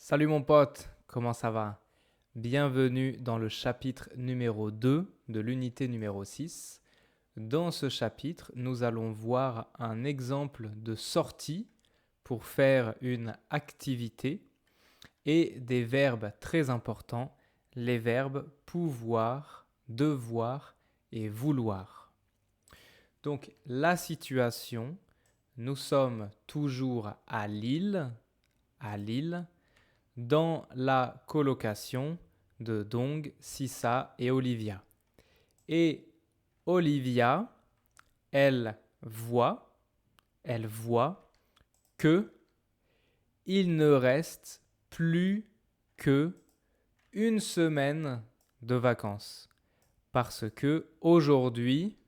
Salut mon pote, comment ça va? Bienvenue dans le chapitre numéro 2 de l'unité numéro 6. Dans ce chapitre, nous allons voir un exemple de sortie pour faire une activité et des verbes très importants, les verbes pouvoir, devoir et vouloir. Donc la situation, nous sommes toujours à Lille, dans la colocation de Dong, Sissa et Olivia. Et Olivia, elle voit que il ne reste plus que une semaine de vacances. Parce que aujourd'hui,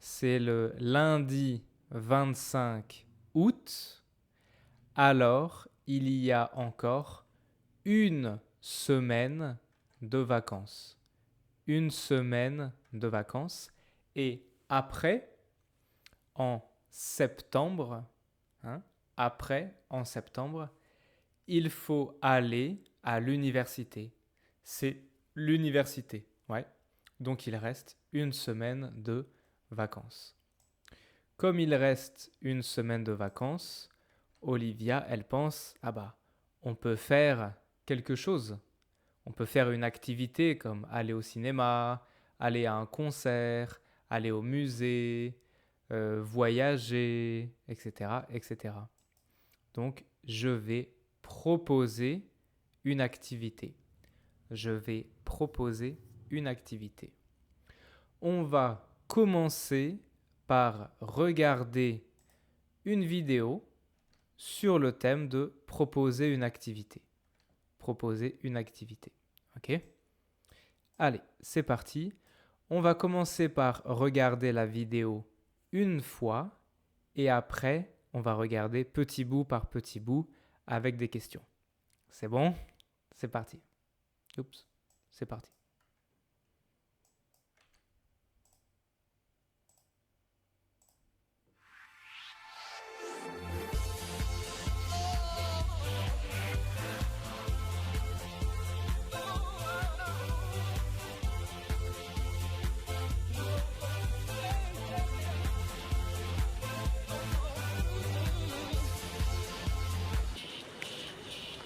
c'est le lundi 25 août, alors il y a encore une semaine de vacances. Une semaine de vacances. Et après, en septembre, il faut aller à l'université. C'est l'université, ouais. Donc il reste une semaine de vacances. Comme il reste une semaine de vacances, Olivia, elle pense, on peut faire quelque chose. On peut faire une activité comme aller au cinéma, aller à un concert, aller au musée, voyager, etc., etc. Donc, je vais proposer une activité. Je vais proposer une activité. On va commencer par regarder une vidéo sur le thème de proposer une activité. Proposer une activité. Ok? Allez, c'est parti. On va commencer par regarder la vidéo une fois et après, on va regarder petit bout par petit bout avec des questions. C'est bon? C'est parti. Oups, c'est parti.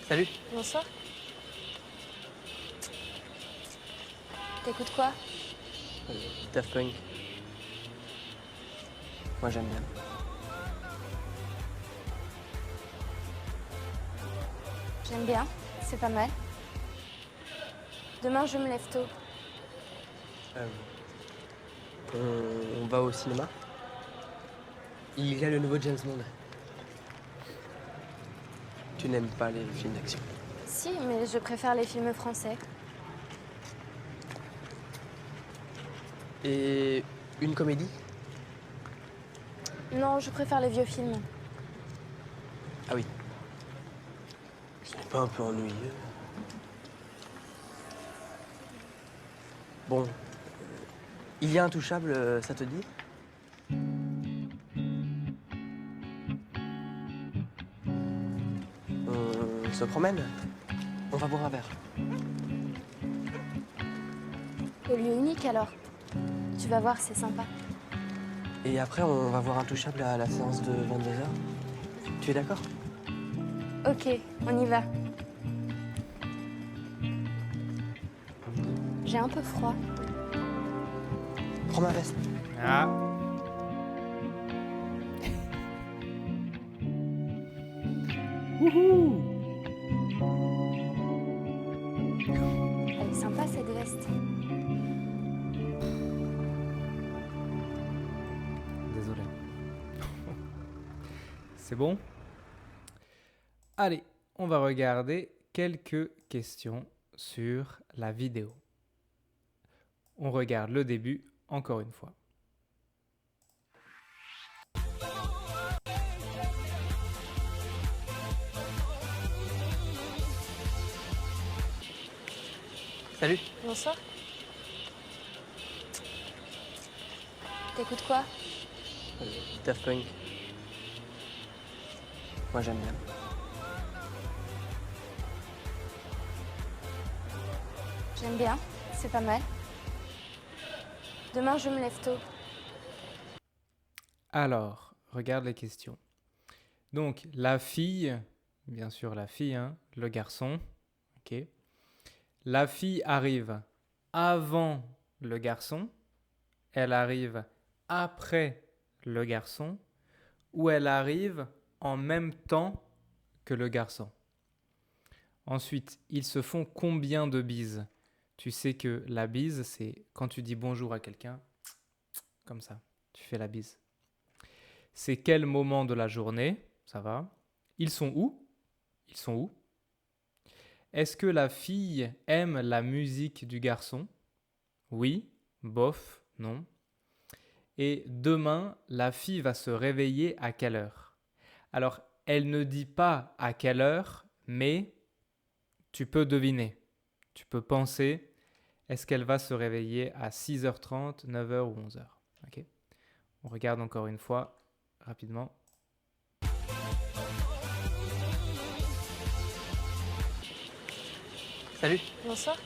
Salut. Bonsoir. T'écoutes quoi? Daft Punk. Moi j'aime bien. J'aime bien, c'est pas mal. Demain, je me lève tôt. On va au cinéma. Il y a le nouveau James Bond. Tu n'aimes pas les films d'action? Si, mais je préfère les films français. Et une comédie? Non, je préfère les vieux films. Ah oui. Ce n'est pas un peu ennuyeux? Bon. Il y a Intouchable, ça te dit? On se promène? On va boire un verre. Au lieu unique alors. Tu vas voir, c'est sympa. Et après, on va voir Intouchable à la séance de 22h. Tu es d'accord? Ok, on y va. J'ai un peu froid. Prends ma veste. Ah. Wouhou! Elle est sympa cette veste. Désolé. C'est bon? Allez, on va regarder quelques questions sur la vidéo. On regarde le début encore une fois. Salut. Bonsoir. T'écoutes quoi? Daft Punk. Moi j'aime bien. J'aime bien, c'est pas mal. Demain, je me lève tôt. Alors, regarde les questions. Donc, la fille, bien sûr la fille, hein, le garçon, ok. La fille arrive avant le garçon, elle arrive après le garçon, ou elle arrive en même temps que le garçon. Ensuite, ils se font combien de bises? Tu sais que la bise, c'est quand tu dis bonjour à quelqu'un, comme ça, tu fais la bise. C'est quel moment de la journée? Ça va. Ils sont où? Ils sont où? Est-ce que la fille aime la musique du garçon? Oui, bof, non. Et demain, la fille va se réveiller à quelle heure? Alors, elle ne dit pas à quelle heure, mais tu peux deviner. Tu peux penser, est-ce qu'elle va se réveiller à 6h30, 9h ou 11h? Ok. On regarde encore une fois, rapidement. Salut. Bonsoir.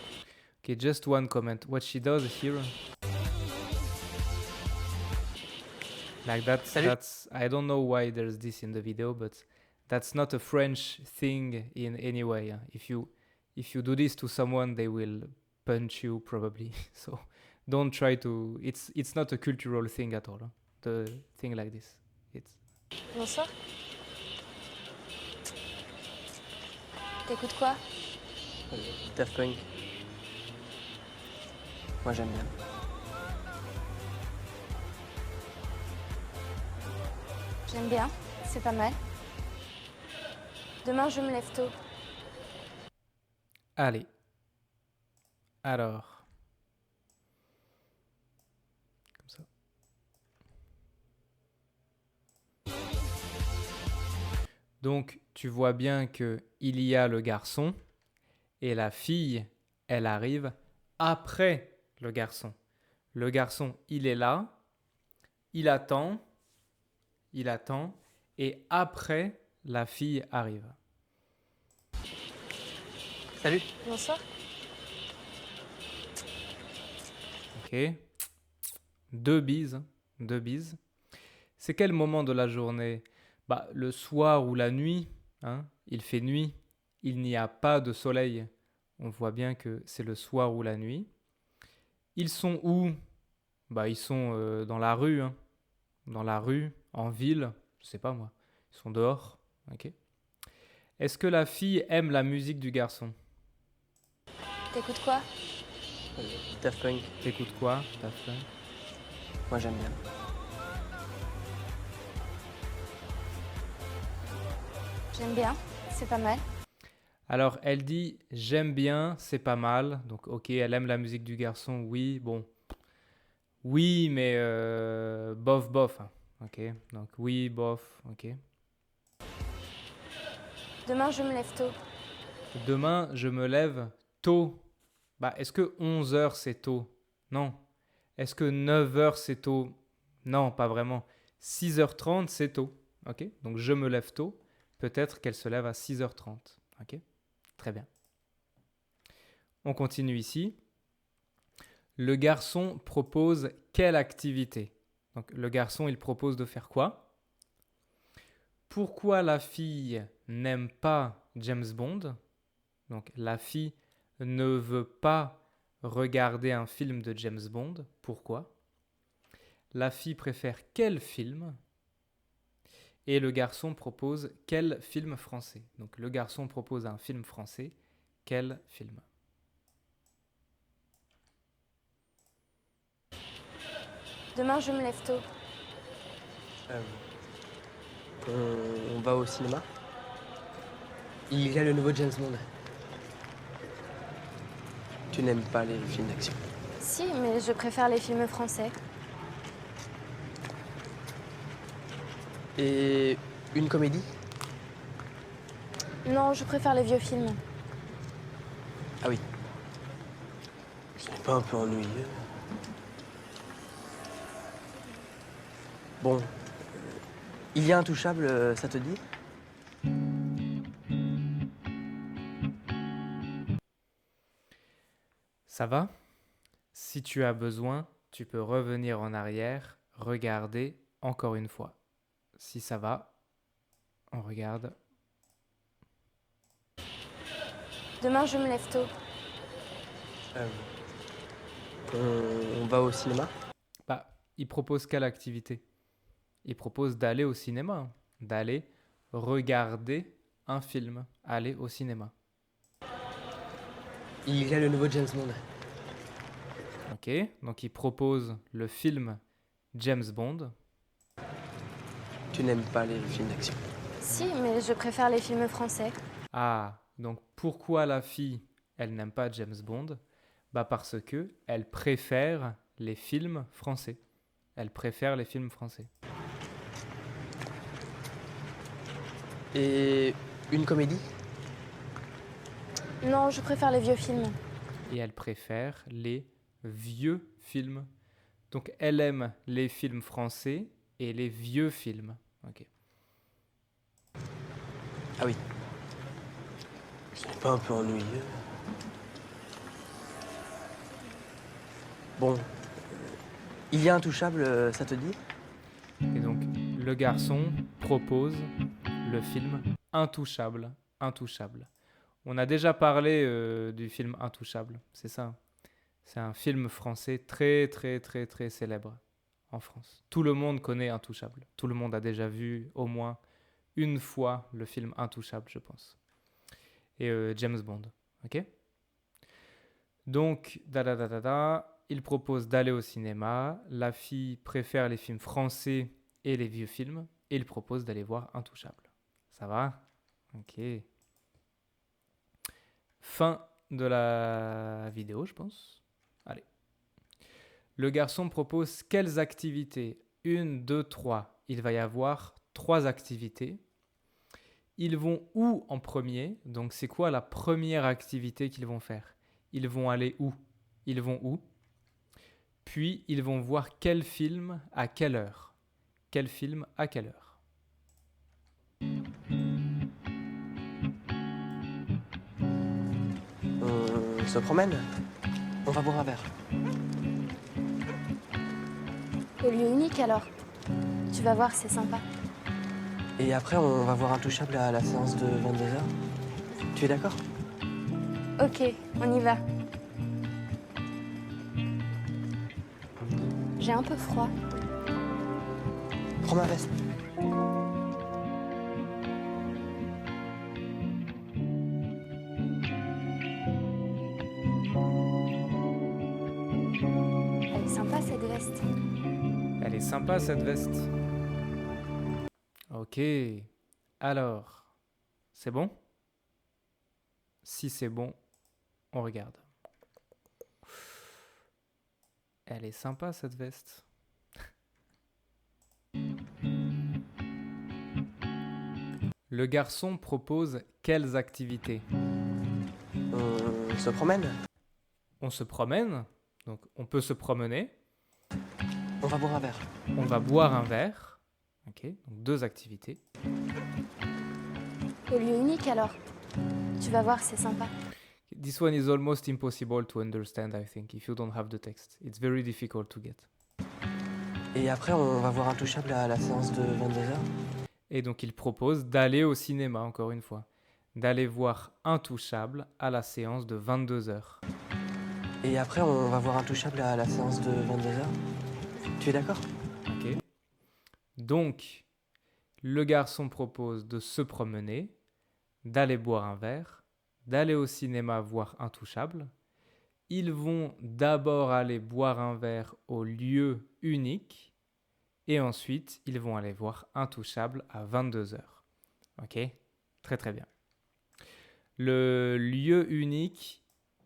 Okay, just one comment. What she does here, like Salut. that's I don't know why there's this in the video, but that's not a French thing in any way. If you do this to someone, they will punch you probably. So don't try to. It's not a cultural thing at all. The thing like this. It's Bonsoir. T'écoutes quoi? Daft Punk. Moi, j'aime bien. J'aime bien, c'est pas mal. Demain, je me lève tôt. allez. Alors, comme ça. Donc, tu vois bien que il y a le garçon et la fille, elle arrive après le garçon. Le garçon, il est là, il attend, et après, la fille arrive. Salut. Bonsoir. Ok. Deux bises, hein, deux bises. C'est quel moment de la journée? Bah, le soir ou la nuit, hein, il fait nuit, il n'y a pas de soleil. On voit bien que c'est le soir ou la nuit. Ils sont où? Bah, ils sont dans la rue, hein. Dans la rue, en ville, je sais pas moi. Ils sont dehors, ok. Est-ce que la fille aime la musique du garçon? T'écoutes quoi? Daft Punk. T'écoutes quoi, Daft Punk? Moi, j'aime bien. J'aime bien, c'est pas mal. Alors, elle dit j'aime bien, c'est pas mal. Donc, ok, elle aime la musique du garçon, oui, bon. Oui, mais bof, bof, hein. Ok, donc oui, bof, ok. Demain, je me lève tôt. Demain, je me lève tôt. Bah, est-ce que 11h c'est tôt? Non. Est-ce que 9h c'est tôt? Non, pas vraiment. 6h30 c'est tôt. Ok, donc je me lève tôt. Peut-être qu'elle se lève à 6h30. Ok, très bien. On continue ici. Le garçon propose quelle activité? Donc le garçon, il propose de faire quoi? Pourquoi la fille n'aime pas James Bond? Donc la fille ne veut pas regarder un film de James Bond. Pourquoi? La fille préfère quel film? Et le garçon propose quel film français? Donc le garçon propose un film français. Quel film? Demain, je me lève tôt. On va au cinéma. Il y a le nouveau James Bond. Tu n'aimes pas les films d'action. Si, mais je préfère les films français. Et une comédie? Non, je préfère les vieux films. Ah oui. Ce n'est pas un peu ennuyeux? Bon. Il y a Intouchable, ça te dit? Ça va? Si tu as besoin, tu peux revenir en arrière, regarder encore une fois. Si ça va, on regarde. Demain, je me lève tôt. Euh, on va au cinéma? Bah, il propose quelle activité? Il propose d'aller au cinéma, hein. D'aller regarder un film, aller au cinéma. Il y a le nouveau James Bond. Ok, donc il propose le film James Bond. Tu n'aimes pas les films d'action? Si, mais je préfère les films français. Ah, donc pourquoi la fille, elle n'aime pas James Bond? Bah parce que elle préfère les films français. Elle préfère les films français. Et une comédie? Non, je préfère les vieux films. Et elle préfère les vieux films. Donc elle aime les films français et les vieux films. Ok. Ah oui. C'est pas un peu ennuyeux? Bon. Il y a Intouchable, ça te dit? Et donc le garçon propose le film Intouchable. Intouchable. On a déjà parlé du film Intouchable, c'est ça. C'est un film français très très très très célèbre en France. Tout le monde connaît Intouchable. Tout le monde a déjà vu au moins une fois le film Intouchable, je pense. Et James Bond, ok? Donc, il propose d'aller au cinéma. La fille préfère les films français et les vieux films. Et il propose d'aller voir Intouchable. Ça va? Ok. Fin de la vidéo, je pense. Allez. Le garçon propose quelles activités? Une, deux, trois. Il va y avoir 3 activités. Ils vont où en premier? Donc c'est quoi la première activité qu'ils vont faire? Ils vont aller où? Ils vont où? Puis ils vont voir quel film à quelle heure? Quel film à quelle heure? On se promène? On va boire un verre. Au lieu unique alors. Tu vas voir, c'est sympa. Et après, on va voir Intouchable à la séance de 22 h. Tu es d'accord? Ok, on y va. J'ai un peu froid. Prends ma veste. Elle est sympa cette veste. Elle est sympa cette veste. Ok. Alors, c'est bon? Si c'est bon, on regarde. Elle est sympa cette veste. Le garçon propose quelles activités? On se promène? On se promène, donc on peut se promener. On va boire un verre. On va boire un verre. Ok, donc 2 activités. Au lieu unique alors. Tu vas voir, c'est sympa. This one is almost impossible to understand, I think, if you don't have the text. It's very difficult to get. Et après, on va voir Intouchable à la séance de 22 h. Et donc il propose d'aller au cinéma, encore une fois. D'aller voir Intouchable à la séance de 22 heures. Et après, on va voir Intouchable à la séance de 22 h. Tu es d'accord? Ok. Donc, le garçon propose de se promener, d'aller boire un verre, d'aller au cinéma voir Intouchable. Ils vont d'abord aller boire un verre au lieu unique et ensuite ils vont aller voir Intouchable à 22 heures. Ok? Très très bien. Le lieu unique,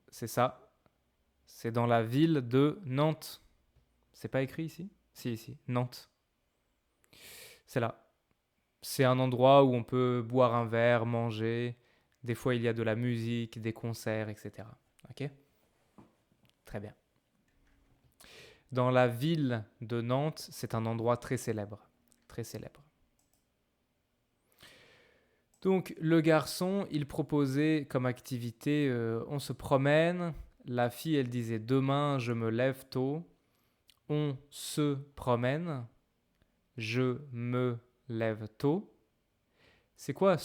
c'est ça. C'est dans la ville de Nantes. C'est pas écrit ici? Si, ici. Nantes. C'est là. C'est un endroit où on peut boire un verre, manger. Des fois, il y a de la musique, des concerts, etc. Ok? Très bien. Dans la ville de Nantes, c'est un endroit très célèbre. Très célèbre. Donc, le garçon, il proposait comme activité, on se promène. la fille, elle disait demain, je me lève tôt. On se promène. Je me lève tôt. C'est quoi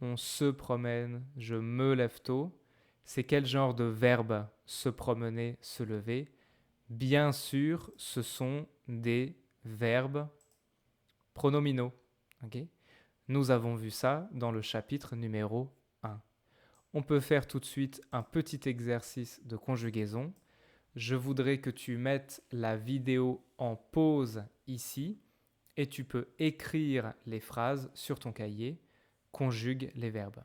on se promène, je me lève tôt? C'est quel genre de verbe se promener, se lever? Bien sûr, ce sont des verbes pronominaux. Okay? Nous avons vu ça dans le chapitre numéro 1. On peut faire tout de suite un petit exercice de conjugaison. Je voudrais que tu mettes la vidéo en pause ici et tu peux écrire les phrases sur ton cahier. Conjugue les verbes.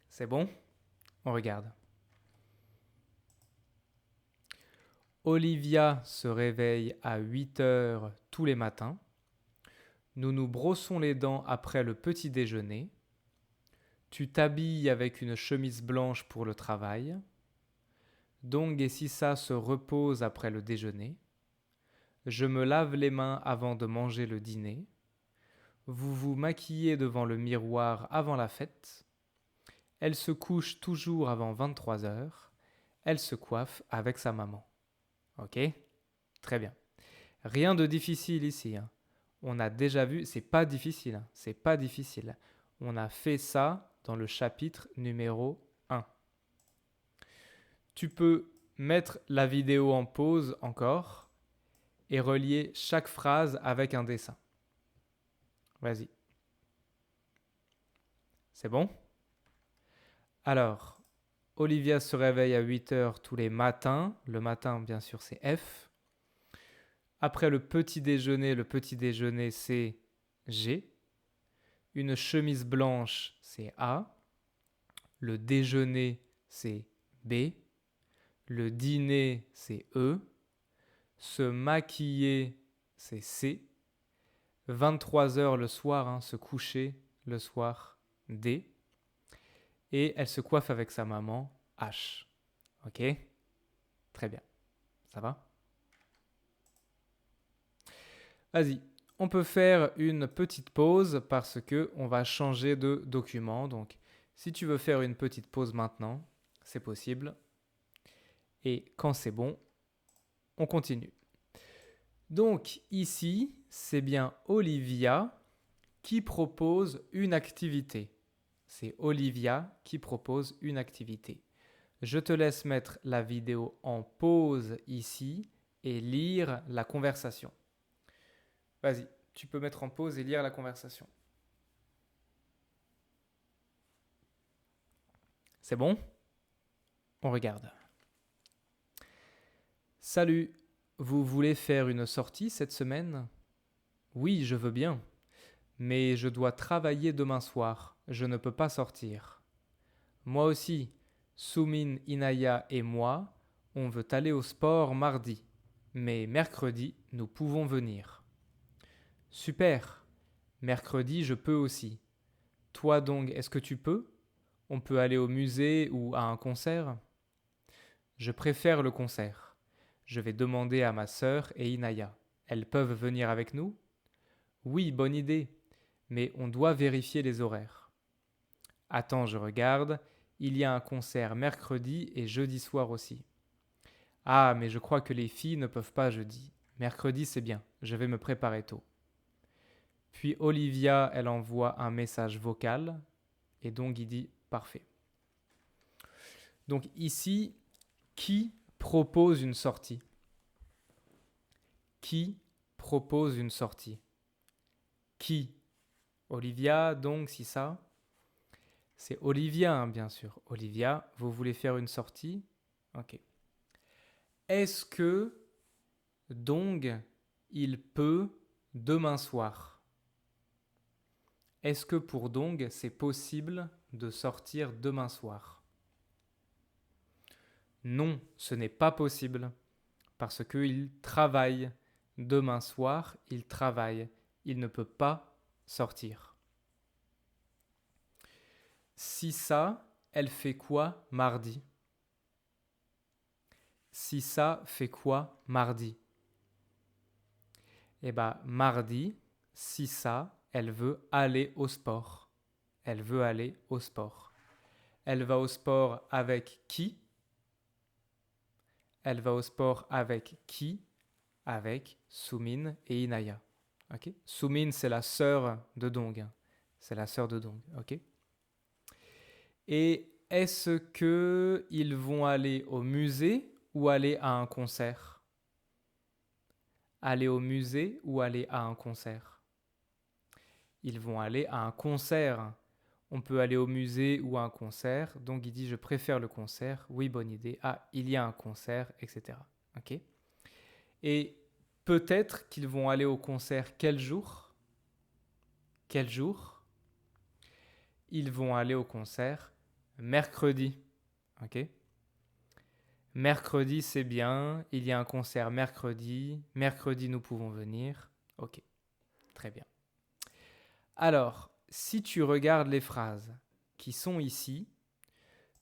C'est bon? On regarde. Olivia se réveille à 8 heures tous les matins. Nous nous brossons les dents après le petit déjeuner. Tu t'habilles avec une chemise blanche pour le travail. Dong et Sissa se reposent après le déjeuner. Je me lave les mains avant de manger le dîner. Vous vous maquillez devant le miroir avant la fête. Elle se couche toujours avant 23 heures. Elle se coiffe avec sa maman. Ok? Très bien. Rien de difficile ici. Hein. On a déjà vu, c'est pas difficile. Hein. C'est pas difficile. On a fait ça dans le chapitre numéro 1. Tu peux mettre la vidéo en pause encore et relier chaque phrase avec un dessin. Vas-y. C'est bon? Alors, Olivia se réveille à 8 heures tous les matins. Le matin, bien sûr, c'est F. Après le petit déjeuner, c'est G. Une chemise blanche, c'est A. Le déjeuner, c'est B. Le dîner, c'est E. Se maquiller, c'est C. 23 heures le soir, hein, se coucher le soir, D. Et elle se coiffe avec sa maman, H. Ok? Très bien. Ça va? Vas-y. On peut faire une petite pause parce que on va changer de document. Donc, si tu veux faire une petite pause maintenant, c'est possible. Et quand c'est bon, on continue. Donc, ici, c'est bien Olivia qui propose une activité. C'est Olivia qui propose une activité. Je te laisse mettre la vidéo en pause ici et lire la conversation. Vas-y, tu peux mettre en pause et lire la conversation. C'est bon? On regarde. Salut, vous voulez faire une sortie cette semaine? Oui, je veux bien. Mais je dois travailler demain soir. Je ne peux pas sortir. Moi aussi, Sumin, Inaya et moi, on veut aller au sport mardi. Mais mercredi, nous pouvons venir. Super. Mercredi, je peux aussi. Toi donc, est-ce que tu peux? On peut aller au musée ou à un concert? Je préfère le concert. Je vais demander à ma sœur et Inaya. Elles peuvent venir avec nous? Oui, bonne idée. Mais on doit vérifier les horaires. Attends, je regarde. Il y a un concert mercredi et jeudi soir aussi. Ah, mais je crois que les filles ne peuvent pas jeudi. Mercredi, c'est bien. Je vais me préparer tôt. Puis Olivia, elle envoie un message vocal. Et donc, il dit parfait. Donc ici, qui propose une sortie? Qui propose une sortie? Qui? Olivia, donc, si ça? C'est Olivia, hein, bien sûr. Olivia, vous voulez faire une sortie? Ok. Est-ce que Dong, il peut demain soir? Est-ce que pour Dong, c'est possible de sortir demain soir? Non, ce n'est pas possible. Parce qu'il travaille. Demain soir, il travaille. Il ne peut pas sortir. Sissa, elle fait quoi mardi? Sissa fait quoi mardi? Eh bien, mardi, Sissa, elle veut aller au sport. Elle veut aller au sport. Elle va au sport avec qui? Elle va au sport avec qui? Avec Sumin et Inaya. Okay? Sumin, c'est la sœur de Dong. C'est la sœur de Dong. Ok? Et est-ce qu'ils vont aller au musée ou aller à un concert? Aller au musée ou aller à un concert? Ils vont aller à un concert. On peut aller au musée ou à un concert. Donc il dit je préfère le concert. Oui, bonne idée. Ah, il y a un concert, etc. Ok? Et peut-être qu'ils vont aller au concert quel jour? Quel jour? Ils vont aller au concert mercredi. Ok? Mercredi, c'est bien. Il y a un concert mercredi. Mercredi, nous pouvons venir. Ok, très bien. Alors, si tu regardes les phrases qui sont ici,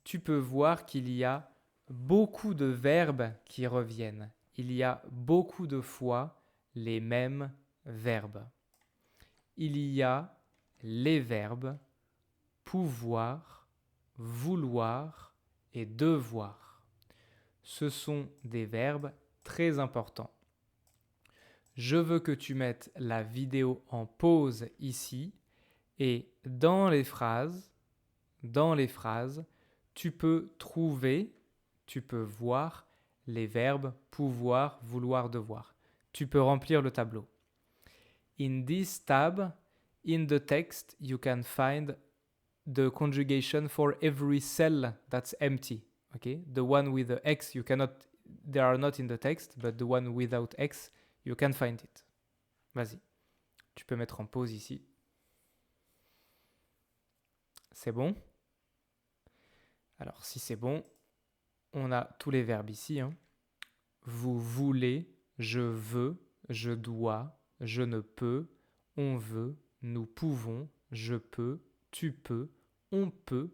tu peux voir qu'il y a beaucoup de verbes qui reviennent. Il y a beaucoup de fois les mêmes verbes. Il y a les verbes pouvoir, vouloir et devoir. Ce sont des verbes très importants. Je veux que tu mettes la vidéo en pause ici et dans les phrases, tu peux voir les verbes pouvoir, vouloir, devoir. Tu peux remplir le tableau. In this tab, in the text, you can find the conjugation for every cell that's empty. Okay? The one with the X, they are not in the text, but the one without X, you can find it. Vas-y. Tu peux mettre en pause ici. C'est bon? Alors, si c'est bon, on a tous les verbes ici. Hein. Vous voulez, je veux, je dois, je ne peux, on veut, nous pouvons, je peux, tu peux, on peut,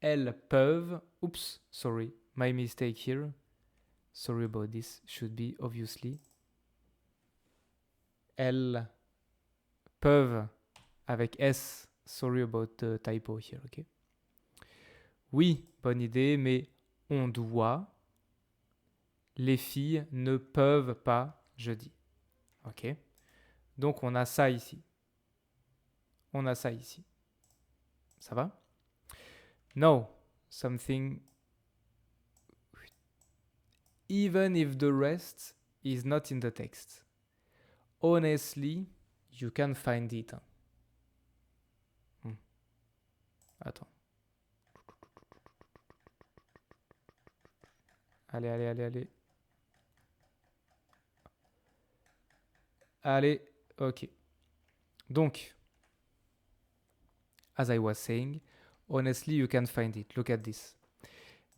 elles peuvent. Oops, sorry, my mistake here. Sorry about this, should be obviously. Elles peuvent avec S. Sorry about the typo here, ok? Oui, bonne idée, mais on doit. Les filles ne peuvent pas jeudi. Ok? Donc on a ça ici. On a ça ici. Ça va? No, something. Even if the rest is not in the text. Honestly, you can find it. Attends. Allez. Allez, ok. Donc, as I was saying, honestly, you can find it. Look at this.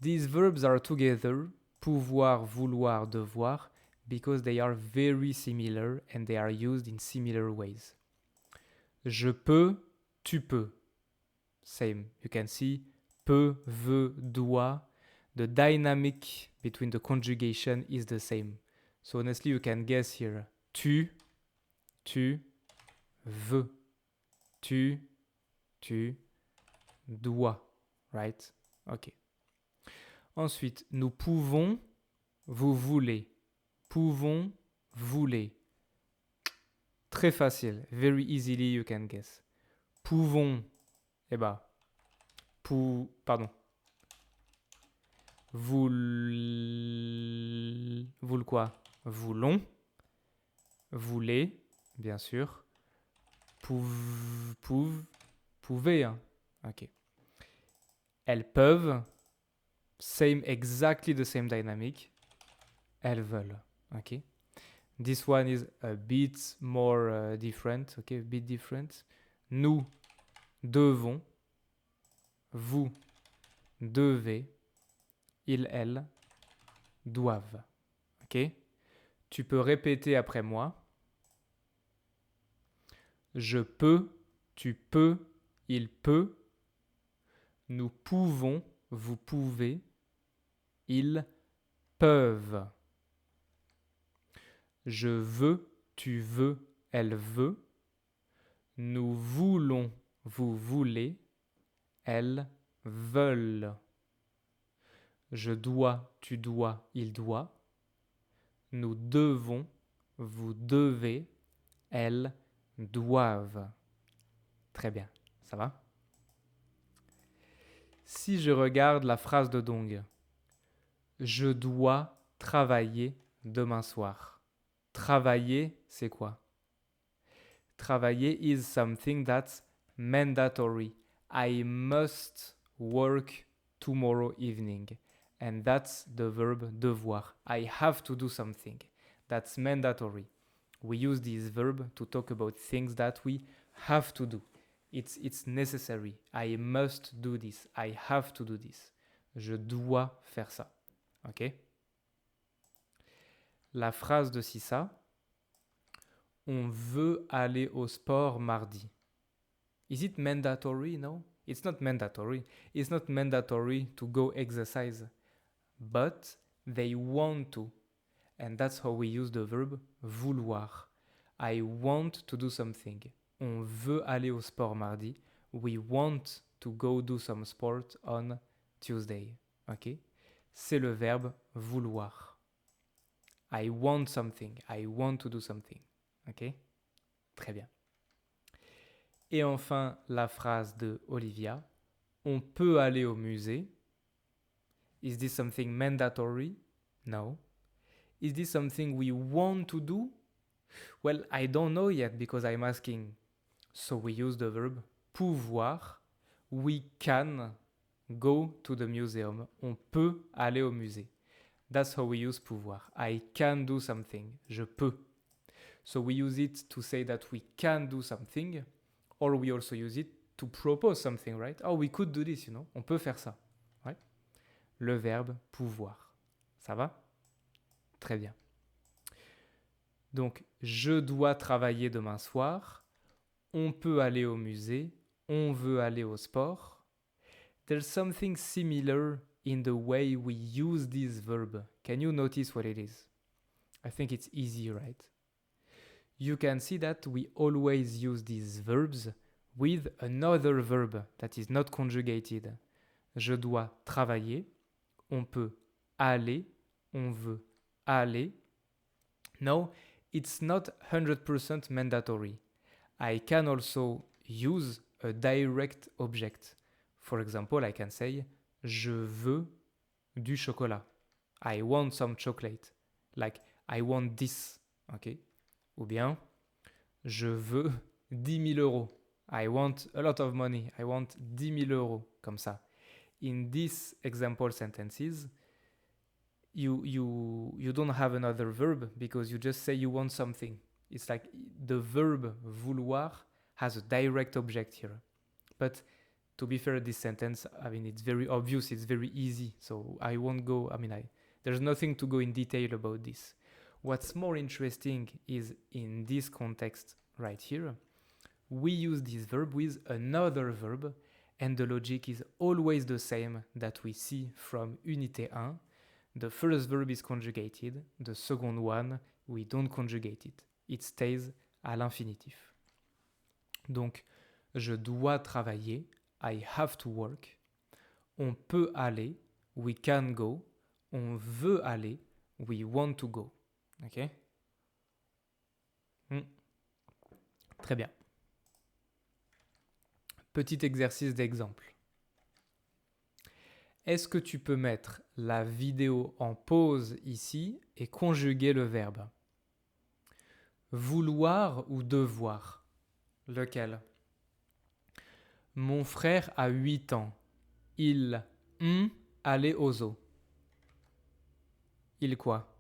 These verbs are together, pouvoir, vouloir, devoir, because they are very similar and they are used in similar ways. Je peux, tu peux. Same. You can see peut, veut, doit. The dynamic between the conjugation is the same. So honestly, you can guess here. Tu veux. Tu dois. Right? Ok. Ensuite, nous pouvons, vous voulez. Pouvons, voulez. Très facile. Very easily you can guess. Pouvons, pardon. Voulez quoi? Voulons. Voulez, bien sûr. Pouvez. Hein. Ok. Elles peuvent. Exactly the same dynamic. Elles veulent. Ok. This one is a bit more different. Ok, a bit different. Nous devons. Vous devez. Ils, elles doivent. Ok. Tu peux répéter après moi. Je peux, tu peux, il peut. Nous pouvons, vous pouvez. Ils peuvent. Je veux, tu veux, elle veut. Nous voulons, vous voulez. Elles veulent. Je dois, tu dois, il doit. Nous devons, vous devez. Elles doivent. Très bien, ça va? Si je regarde la phrase de Dong, je dois travailler demain soir. Travailler, c'est quoi? Travailler is something that's mandatory. I must work tomorrow evening. And that's the verb devoir. I have to do something. That's mandatory. We use this verb to talk about things that we have to do. It's necessary. I must do this. I have to do this. Je dois faire ça. OK? La phrase de Sissa. On veut aller au sport mardi. Is it mandatory? No, it's not mandatory. It's not mandatory to go exercise. But they want to. And that's how we use the verb vouloir. I want to do something. On veut aller au sport mardi. We want to go do some sport on Tuesday. OK? C'est le verbe vouloir. I want something. I want to do something. OK? Très bien. Et enfin, la phrase de Olivia. On peut aller au musée. Is this something mandatory? No. Is this something we want to do? Well, I don't know yet because I'm asking. So we use the verb pouvoir. We can go to the museum. On peut aller au musée. That's how we use pouvoir. I can do something. Je peux. So we use it to say that we can do something, or we also use it to propose something, right? Oh, we could do this, you know. On peut faire ça. Ouais. Le verbe pouvoir. Ça va? Très bien. Donc, je dois travailler demain soir. On peut aller au musée. On veut aller au sport. There's something similar in the way we use this verb. Can you notice what it is? I think it's easy, right? You can see that we always use these verbs with another verb that is not conjugated. Je dois travailler. On peut aller. On veut aller. No, it's not 100% mandatory. I can also use a direct object. For example, I can say je veux du chocolat. I want some chocolate. Like I want this. Okay? Ou bien je veux 10 000 euros. I want a lot of money. I want 10 000 euros. Comme ça. In these example sentences, you don't have another verb because you just say you want something. It's like the verb vouloir has a direct object here. But to be fair, this sentence, I mean, it's very obvious, it's very easy. So I won't go, there's nothing to go in detail about this. What's more interesting is in this context right here, we use this verb with another verb, and the logic is always the same that we see from Unité 1. The first verb is conjugated, the second one, we don't conjugate it. It stays à l'infinitif. Donc, je dois travailler, I have to work. On peut aller, we can go. On veut aller, we want to go. Ok? Très bien. Petit exercice d'exemple. Est-ce que tu peux mettre la vidéo en pause ici et conjuguer le verbe? Vouloir ou devoir? Lequel? Mon frère a 8 ans. Il aller au zoo. Il quoi?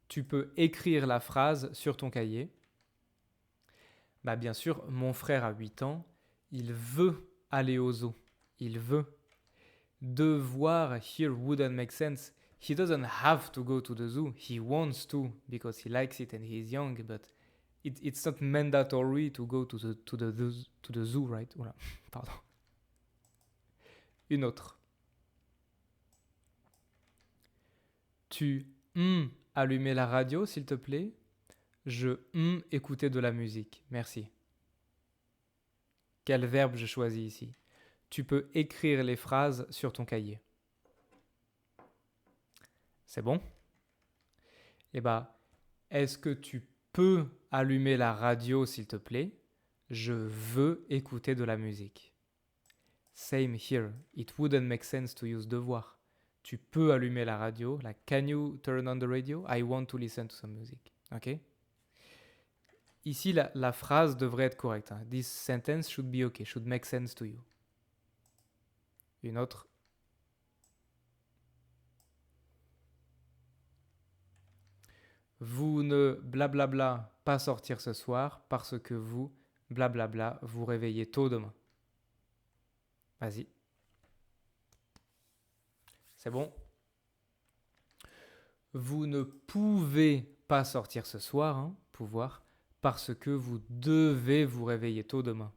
Tu peux écrire la phrase sur ton cahier. Bah bien sûr, mon frère a 8 ans. Il veut aller au zoo. Il veut. Devoir here wouldn't make sense. He doesn't have to go to the zoo. He wants to because he likes it and he's young, but it's not mandatory to go to the zoo, right? Voilà. Pardon. Une autre. Tu allumer la radio, s'il te plaît. Je écouter de la musique. Merci. Quel verbe je choisis ici? Tu peux écrire les phrases sur ton cahier. C'est bon? Eh bien, est-ce que tu peux allumer la radio, s'il te plaît? Je veux écouter de la musique. Same here. It wouldn't make sense to use devoir. Tu peux allumer la radio. Like, can you turn on the radio? I want to listen to some music. OK? Ici, la phrase devrait être correcte. Hein. This sentence should be okay, should make sense to you. Une autre. Vous ne blablabla pas sortir ce soir parce que vous blablabla vous réveillez tôt demain. Vas-y. C'est bon? Vous ne pouvez pas sortir ce soir, hein, pouvoir, parce que vous devez vous réveiller tôt demain.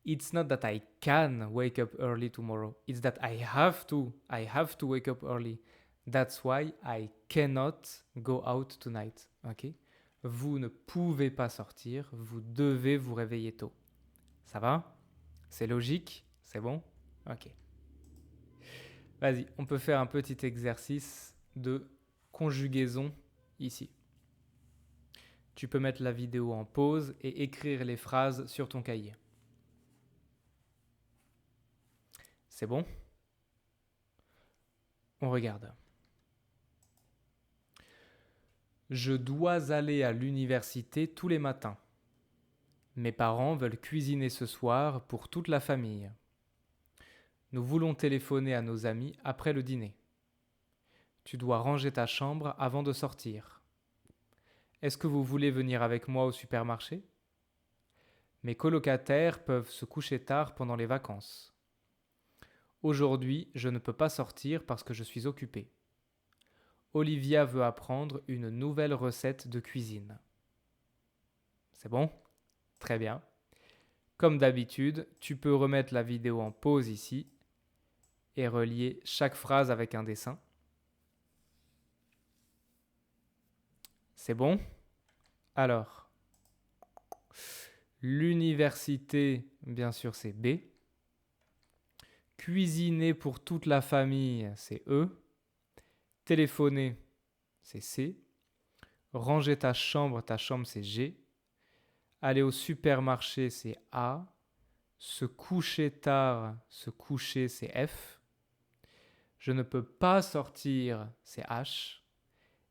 It's not that I can wake up early tomorrow. It's that I have to. I have to wake up early. That's why I cannot go out tonight. Ok? Vous ne pouvez pas sortir. Vous devez vous réveiller tôt. Ça va? C'est logique? C'est bon? Ok. Vas-y, on peut faire un petit exercice de conjugaison ici. Tu peux mettre la vidéo en pause et écrire les phrases sur ton cahier. C'est bon? On regarde. Je dois aller à l'université tous les matins. Mes parents veulent cuisiner ce soir pour toute la famille. Nous voulons téléphoner à nos amis après le dîner. Tu dois ranger ta chambre avant de sortir. Est-ce que vous voulez venir avec moi au supermarché? Mes colocataires peuvent se coucher tard pendant les vacances. Aujourd'hui, je ne peux pas sortir parce que je suis occupée. Olivia veut apprendre une nouvelle recette de cuisine. C'est bon? Très bien. Comme d'habitude, tu peux remettre la vidéo en pause ici et relier chaque phrase avec un dessin. C'est bon? Alors, l'université, bien sûr, c'est B. Cuisiner pour toute la famille, c'est E. Téléphoner, c'est C. Ranger ta chambre, c'est G. Aller au supermarché, c'est A. Se coucher tard, se coucher, c'est F. Je ne peux pas sortir, c'est H.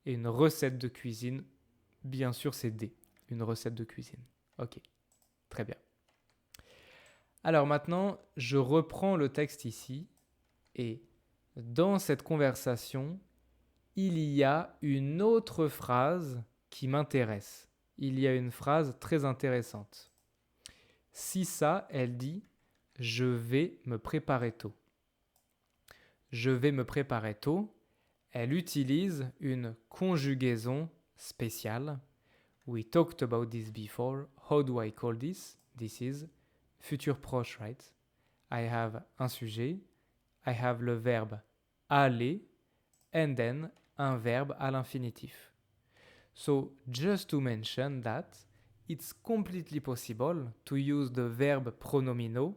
Et une recette de cuisine, bien sûr, c'est D. Une recette de cuisine. Ok, très bien. Alors maintenant, je reprends le texte ici. Et dans cette conversation, il y a une autre phrase qui m'intéresse. Il y a une phrase très intéressante. Sissa, elle dit « Je vais me préparer tôt ». Je vais me préparer tôt. Elle utilise une conjugaison spéciale. We talked about this before. How do I call this? This is futur proche, right? I have un sujet. I have le verbe aller. And then un verbe à l'infinitif. So, just to mention that, it's completely possible to use the verb pronomino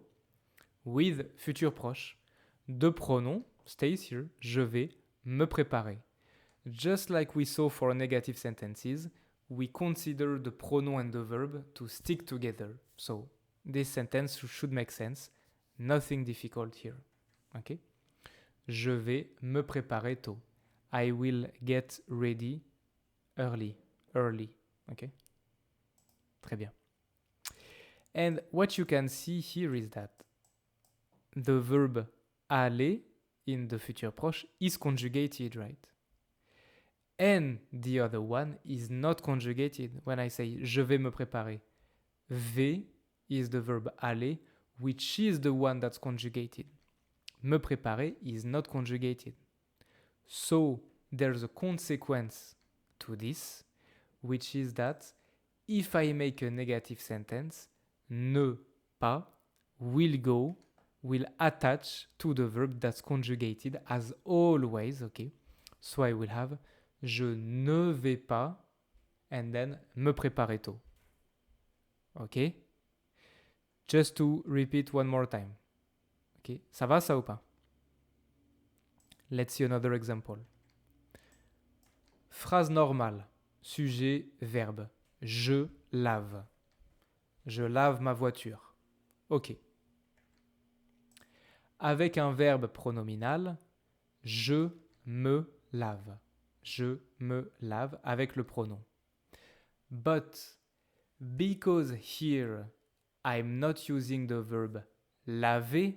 with futur proche. Deux pronoms, stays here, je vais me préparer. Just like we saw for negative sentences, we consider the pronoun and the verb to stick together. So, this sentence should make sense. Nothing difficult here. Okay? Je vais me préparer tôt. I will get ready early. Okay? Très bien. And what you can see here is that the verb aller in the future proche is conjugated, right? And the other one is not conjugated. When I say je vais me préparer, V is the verb aller, which is the one that's conjugated. Me préparer is not conjugated. So there's a consequence to this, which is that if I make a negative sentence, ne pas will go, will attach to the verb that's conjugated as always, okay? So I will have je ne vais pas and then me préparer tôt. Okay? Just to repeat one more time. Ok, ça va ça ou pas? Let's see another example. Phrase normale. Sujet, verbe. Je lave. Je lave ma voiture. Ok. Avec un verbe pronominal, je me lave. Je me lave avec le pronom. But because here I'm not using the verb laver,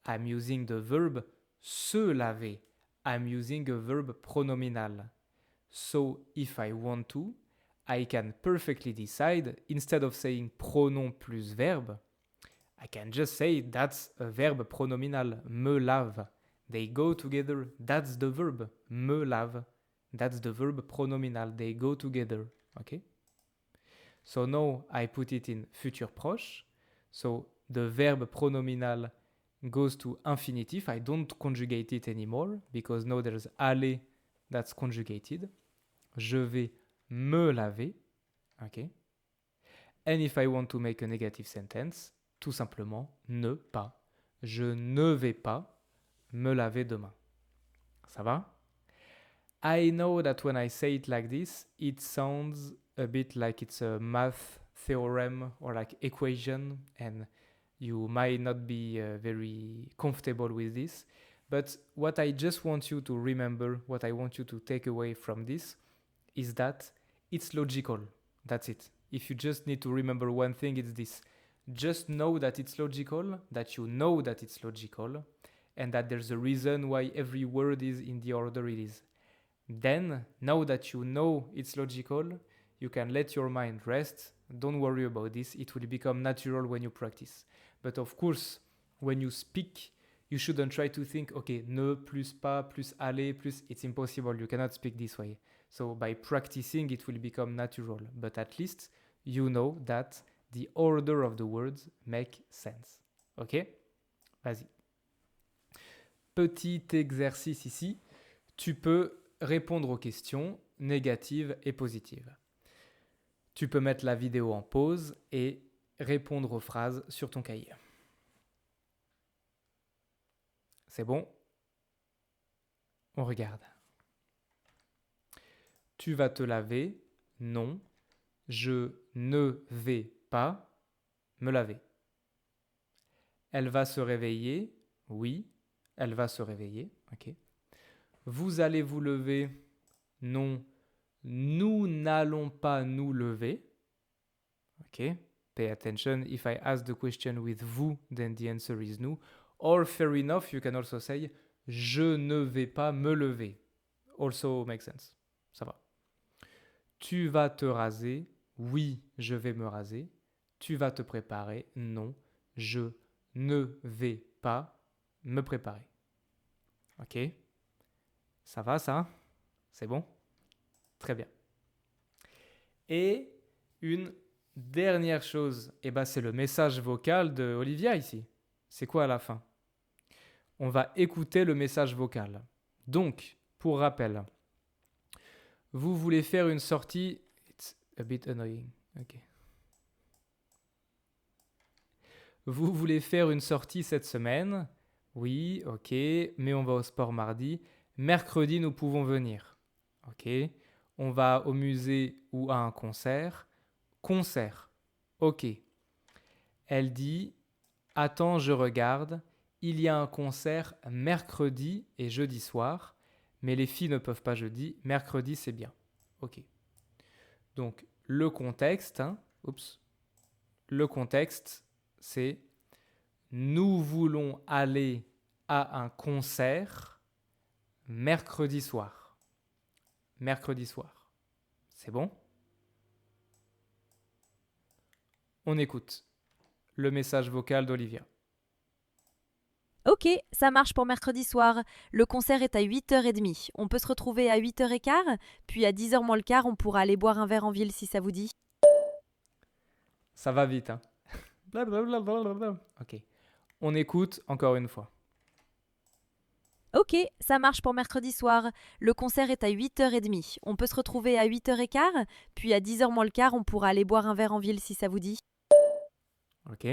I'm using the verb se laver. I'm using a verb pronominal. So if I want to, I can perfectly decide, instead of saying pronom plus verbe, I can just say that's a verb pronominal, me lave. They go together, that's the verb, me lave. That's the verb pronominal, they go together, okay? So now I put it in futur proche, so the verb pronominal goes to infinitive. I don't conjugate it anymore, because now there's aller that's conjugated. Je vais me laver, okay? And if I want to make a negative sentence, tout simplement, ne pas. Je ne vais pas me laver demain. Ça va? I know that when I say it like this, it sounds a bit like it's a math theorem or like equation, and you might not be very comfortable with this. But what I just want you to remember, what I want you to take away from this, is that it's logical. That's it. If you just need to remember one thing, it's this. Just know that it's logical, that you know that it's logical, and that there's a reason why every word is in the order it is. Then, now that you know it's logical, you can let your mind rest. Don't worry about this. It will become natural when you practice. But of course, when you speak, you shouldn't try to think, okay, ne plus pas plus aller plus. It's impossible. You cannot speak this way. So by practicing, it will become natural. But at least you know that the order of the words make sense. Ok? Vas-y. Petit exercice ici. Tu peux répondre aux questions négatives et positives. Tu peux mettre la vidéo en pause et répondre aux phrases sur ton cahier. C'est bon? On regarde. Tu vas te laver? Non. Je ne vais pas me laver. Elle va se réveiller? Oui. Elle va se réveiller. Ok. Vous allez vous lever? Non. Nous n'allons pas nous lever. Ok. Pay attention. If I ask the question with vous, then the answer is nous. Or, fair enough, you can also say je ne vais pas me lever. Also makes sense. Ça va. Tu vas te raser? Oui, je vais me raser. Tu vas te préparer? Non, je ne vais pas me préparer. Ok? Ça va, ça? C'est bon? Très bien. Et une dernière chose, c'est le message vocal de Olivia ici. C'est quoi à la fin? On va écouter le message vocal. Donc, pour rappel, vous voulez faire une sortie... It's a bit annoying. Ok. Vous voulez faire une sortie cette semaine? Oui, ok, mais on va au sport mardi. Mercredi, nous pouvons venir. Ok. On va au musée ou à un concert. Concert. Ok. Elle dit, attends, je regarde. Il y a un concert mercredi et jeudi soir, mais les filles ne peuvent pas jeudi. Mercredi, c'est bien. Ok. Donc, le contexte, le contexte, c'est nous voulons aller à un concert mercredi soir. Mercredi soir. C'est bon? On écoute le message vocal d'Olivia. Ok, ça marche pour mercredi soir. Le concert est à 8h30. On peut se retrouver à 8h15, puis à 10h moins le quart, on pourra aller boire un verre en ville si ça vous dit. Ça va vite, hein? Blablabla. Ok. On écoute encore une fois. Ok, ça marche pour mercredi soir. Le concert est à 8h30. On peut se retrouver à 8h15, puis à 10h moins le quart, on pourra aller boire un verre en ville si ça vous dit. Ok.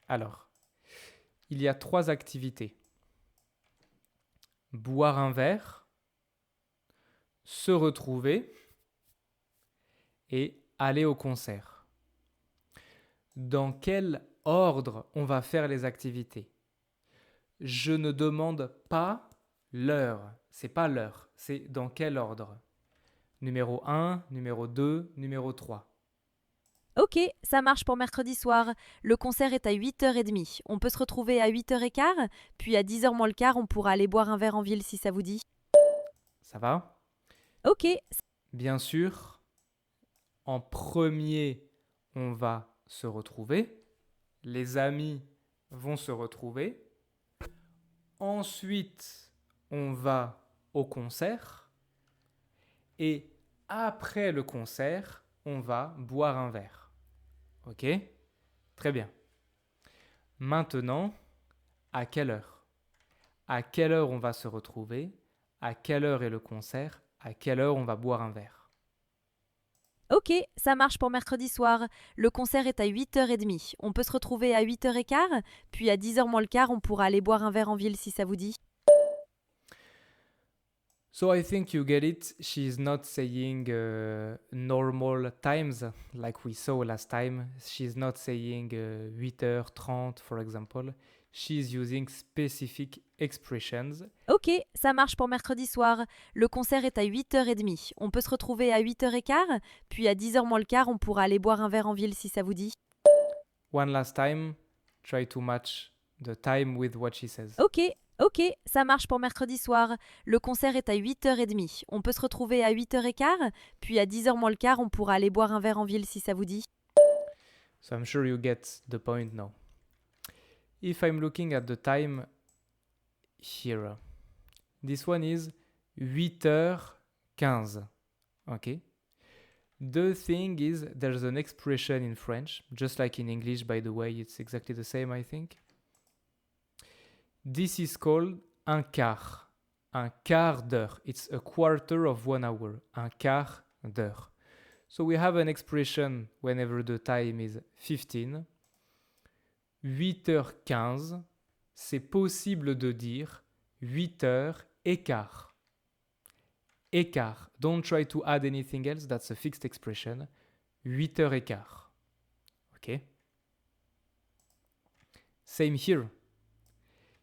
Alors, il y a 3 activités. Boire un verre, se retrouver et aller au concert. Dans quel ordre on va faire les activités? Je ne demande pas l'heure. C'est pas l'heure, c'est dans quel ordre? Numéro 1, numéro 2, numéro 3. Ok, ça marche pour mercredi soir. Le concert est à 8h30. On peut se retrouver à 8h15, puis à 10h moins le quart, on pourra aller boire un verre en ville si ça vous dit. Ça va? Ok, Bien sûr, en premier, on va se retrouver. Les amis vont se retrouver. Ensuite, on va au concert. Et après le concert, on va boire un verre. Ok? Très bien. Maintenant, à quelle heure? À quelle heure on va se retrouver? À quelle heure est le concert? À quelle heure on va boire un verre? ok, ça marche pour mercredi soir. Le concert est à 8h30. On peut se retrouver à 8h15, puis à 10h moins le quart, on pourra aller boire un verre en ville si ça vous dit. So I think you get it. She's not saying normal times like we saw last time. She's not saying 8h30, for example. She's using specific expressions. Ok, ça marche pour mercredi soir. Le concert est à 8h30. On peut se retrouver à 8h15, puis à 10h moins le quart, on pourra aller boire un verre en ville si ça vous dit. One last time, try to match the time with what she says. Ok, ça marche pour mercredi soir. Le concert est à 8h30. On peut se retrouver à 8h15, puis à 10h moins le quart, on pourra aller boire un verre en ville si ça vous dit. So I'm sure you get the point now. If I'm looking at the time here, this one is 8h15. Okay? The thing is, there's an expression in French, just like in English, by the way, it's exactly the same, I think. This is called un quart d'heure. It's a quarter of 1 hour. Un quart d'heure. So we have an expression whenever the time is 15. 8h15, c'est possible de dire 8h15. Écart. Don't try to add anything else, that's a fixed expression. 8h15. Okay? Same here.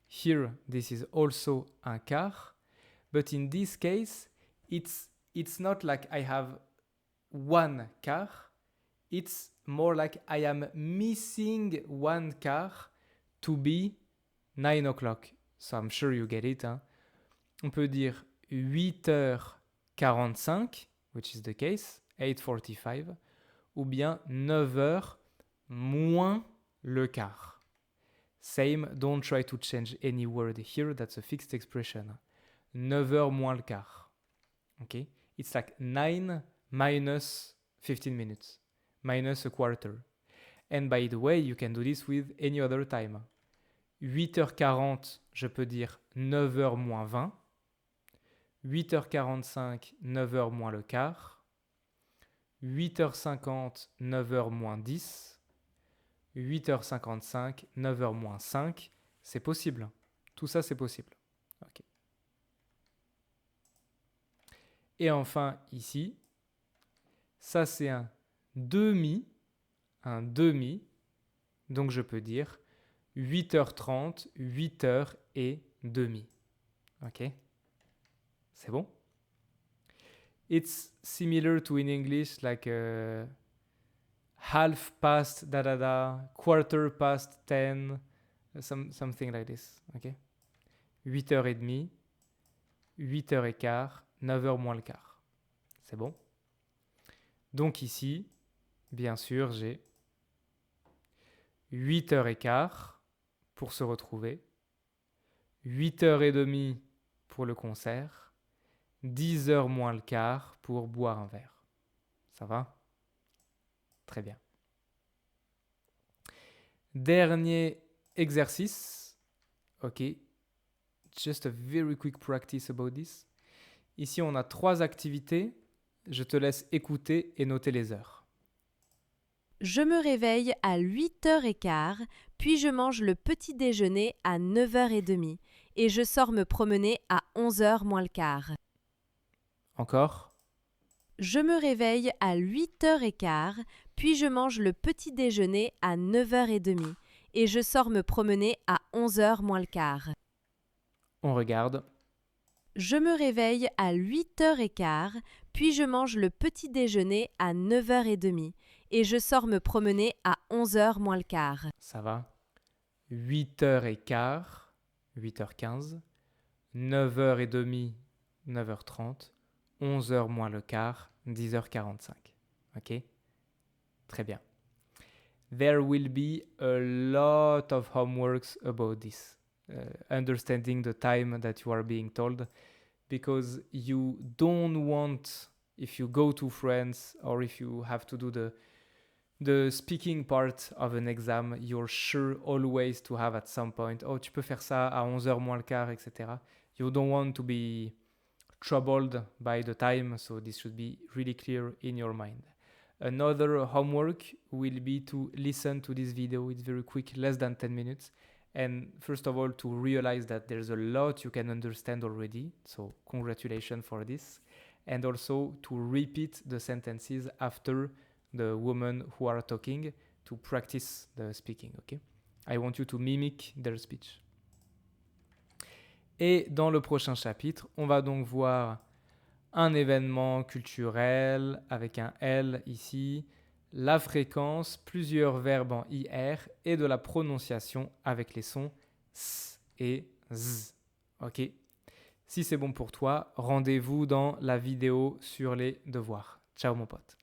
Here, this is also un quart, but in this case, it's not like I have one quart, it's more like I am missing one quart to be 9 o'clock. So I'm sure you get it. Hein? On peut dire 8h45, which is the case, 8:45, ou bien 9h moins le quart. Same, don't try to change any word here, that's a fixed expression. 9h moins le quart. Okay? It's like 9 minus 15 minutes, minus a quarter. And by the way, you can do this with any other time. 8h40, je peux dire 9h moins 20. 8h45, 9h moins le quart. 8h50, 9h moins 10. 8h55, 9h moins 5, c'est possible. Tout ça, c'est possible. Okay. Et enfin, ici, ça c'est un demi. Donc je peux dire 8h30, 8h30. Ok? C'est bon? It's similar to in English, like half past quarter past 10, something like this. Okay? 8h30, 8h15, 9h moins le quart. C'est bon? Donc ici, bien sûr, j'ai 8h15 pour se retrouver, 8h30 pour le concert, 10h moins le quart pour boire un verre. Ça va? Très bien. Dernier exercice. Ok. Just a very quick practice about this. Ici, on a 3 activités. Je te laisse écouter et noter les heures. Je me réveille à 8h15, puis je mange le petit déjeuner à 9h30 et je sors me promener à 11h moins le quart. Encore. Je me réveille à 8h15, puis je mange le petit déjeuner à 9h30 et je sors me promener à 11h moins le quart. On regarde. Je me réveille à 8h15, puis je mange le petit déjeuner à 9h30 et je sors me promener à 11h moins le quart. Ça va. 8h15, 8h15, 9h30, 9h30, 11h moins le quart, 10h45. Ok? Très bien. There will be a lot of homeworks about this. Understanding the time that you are being told, because you don't want, if you go to France or if you have to do the speaking part of an exam, you're sure always to have at some point, oh, tu peux faire ça à 11h moins le quart, etc. You don't want to be troubled by the time, so this should be really clear in your mind. Another homework will be to listen to this video. It's very quick, less than 10 minutes. And first of all, to realize that there's a lot you can understand already. So congratulations for this. And also to repeat the sentences after the women who are talking to practice the speaking, okay? I want you to mimic their speech. Et dans le prochain chapitre, on va donc voir un événement culturel avec un L ici, la fréquence, plusieurs verbes en IR et de la prononciation avec les sons S et Z. Ok? Si c'est bon pour toi, rendez-vous dans la vidéo sur les devoirs. Ciao mon pote.